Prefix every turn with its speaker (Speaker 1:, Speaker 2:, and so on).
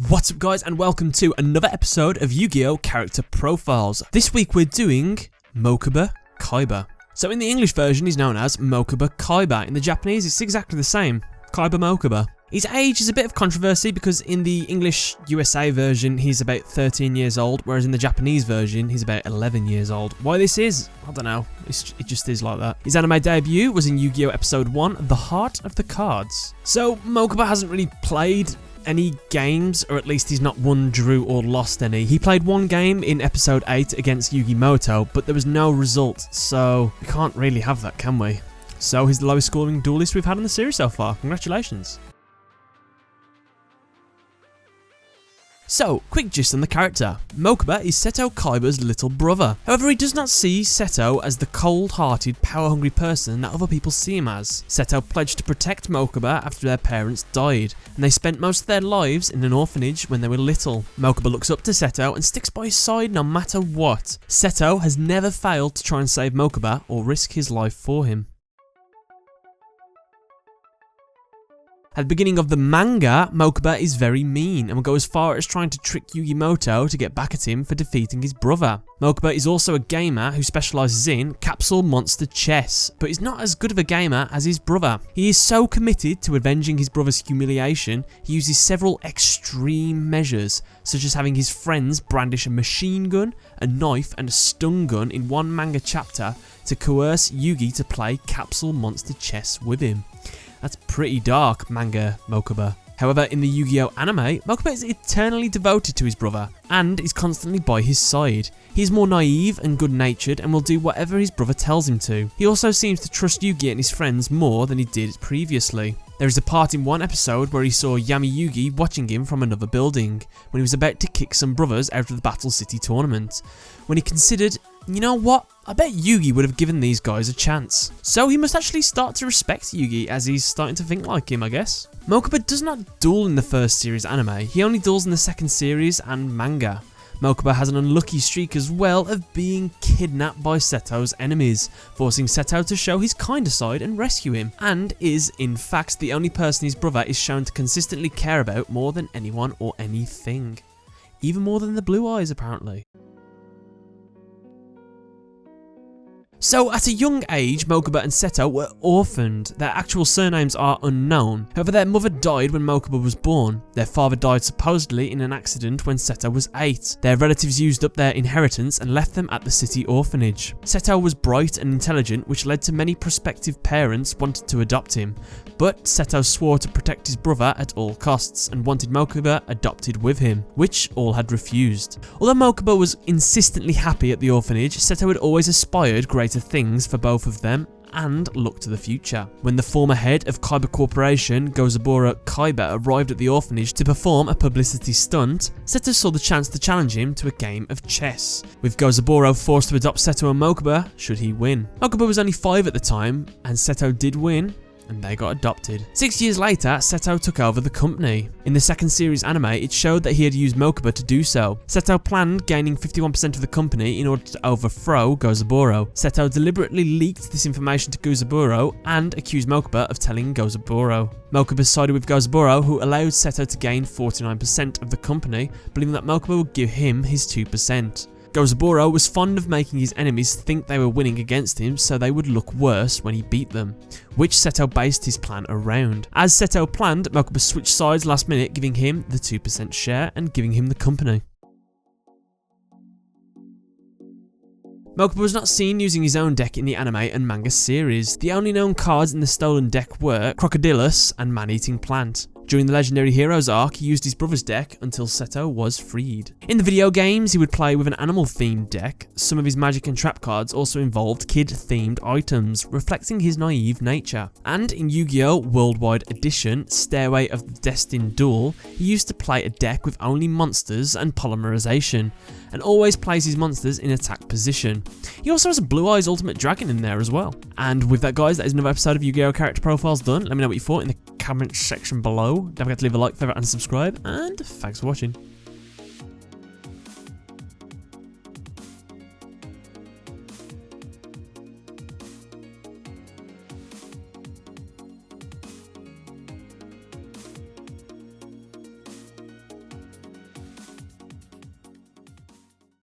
Speaker 1: What's up guys, and welcome to another episode of Yu-Gi-Oh! Character Profiles. This week we're doing Mokuba Kaiba. So in the English version he's known as Mokuba Kaiba. In the Japanese it's exactly the same, Kaiba Mokuba. His age is a bit of controversy because in the English USA version he's about 13 years old, whereas in the Japanese version he's about 11 years old. Why this is? I don't know, it just is like that. His anime debut was in Yu-Gi-Oh! Episode 1, The Heart of the Cards. So Mokuba hasn't really played any games, or at least he's not won, drew or lost any. He played one game in episode 8 against Yugimoto, but there was no result, so we can't really have that, can we? So he's the lowest scoring duelist we've had in the series so far. Congratulations. So, quick gist on the character. Mokuba is Seto Kaiba's little brother. However, he does not see Seto as the cold-hearted, power-hungry person that other people see him as. Seto pledged to protect Mokuba after their parents died, and they spent most of their lives in an orphanage when they were little. Mokuba looks up to Seto and sticks by his side no matter what. Seto has never failed to try and save Mokuba or risk his life for him. At the beginning of the manga, Mokuba is very mean and will go as far as trying to trick Yugimoto to get back at him for defeating his brother. Mokuba is also a gamer who specialises in capsule monster chess, but is not as good of a gamer as his brother. He is so committed to avenging his brother's humiliation, he uses several extreme measures, such as having his friends brandish a machine gun, a knife and a stun gun in one manga chapter to coerce Yugi to play capsule monster chess with him. That's pretty dark, manga Mokuba. However, in the Yu-Gi-Oh! Anime, Mokuba is eternally devoted to his brother and is constantly by his side. He is more naive and good-natured and will do whatever his brother tells him to. He also seems to trust Yugi and his friends more than he did previously. There is a part in one episode where he saw Yami Yugi watching him from another building, when he was about to kick some brothers out of the Battle City tournament, when he considered, you know what, I bet Yugi would have given these guys a chance. So he must actually start to respect Yugi as he's starting to think like him, I guess. Mokuba does not duel in the first series anime, he only duels in the second series and manga. Mokuba has an unlucky streak as well of being kidnapped by Seto's enemies, forcing Seto to show his kinder side and rescue him, and is in fact the only person his brother is shown to consistently care about more than anyone or anything. Even more than the blue eyes apparently. So at a young age, Mokuba and Seto were orphaned. Their actual surnames are unknown. However, their mother died when Mokuba was born. Their father died supposedly in an accident when Seto was 8. Their relatives used up their inheritance and left them at the city orphanage. Seto was bright and intelligent, which led to many prospective parents wanting to adopt him. But Seto swore to protect his brother at all costs and wanted Mokuba adopted with him, which all had refused. Although Mokuba was insistently happy at the orphanage, Seto had always aspired greater things for both of them and looked to the future. When the former head of Kaiba Corporation, Mokuba Kaiba, arrived at the orphanage to perform a publicity stunt, Seto saw the chance to challenge him to a game of chess, with Gozaburo forced to adopt Seto and Mokuba should he win. Mokuba was only 5 at the time, and Seto did win, and they got adopted. 6 years later, Seto took over the company. In the second series anime, it showed that he had used Mokuba to do so. Seto planned gaining 51% of the company in order to overthrow Gozaburo. Seto deliberately leaked this information to Gozaburo and accused Mokuba of telling Gozaburo. Mokuba sided with Gozaburo, who allowed Seto to gain 49% of the company, believing that Mokuba would give him his 2%. Gozaburo was fond of making his enemies think they were winning against him so they would look worse when he beat them, which Seto based his plan around. As Seto planned, Mokuba switched sides last minute, giving him the 2% share and giving him the company. Mokuba was not seen using his own deck in the anime and manga series. The only known cards in the stolen deck were Crocodilus and Man-Eating Plant. During the Legendary Heroes arc, he used his brother's deck until Seto was freed. In the video games, he would play with an animal-themed deck. Some of his magic and trap cards also involved kid-themed items, reflecting his naive nature. And in Yu-Gi-Oh! Worldwide Edition, Stairway of the Destined Duel, he used to play a deck with only monsters and polymerization, and always plays his monsters in attack position. He also has a Blue Eyes Ultimate Dragon in there as well. And with that guys, that is another episode of Yu-Gi-Oh! Character Profiles done. Let me know what you thought in the comment section below. Don't forget to leave a like, favorite and subscribe, and thanks for watching.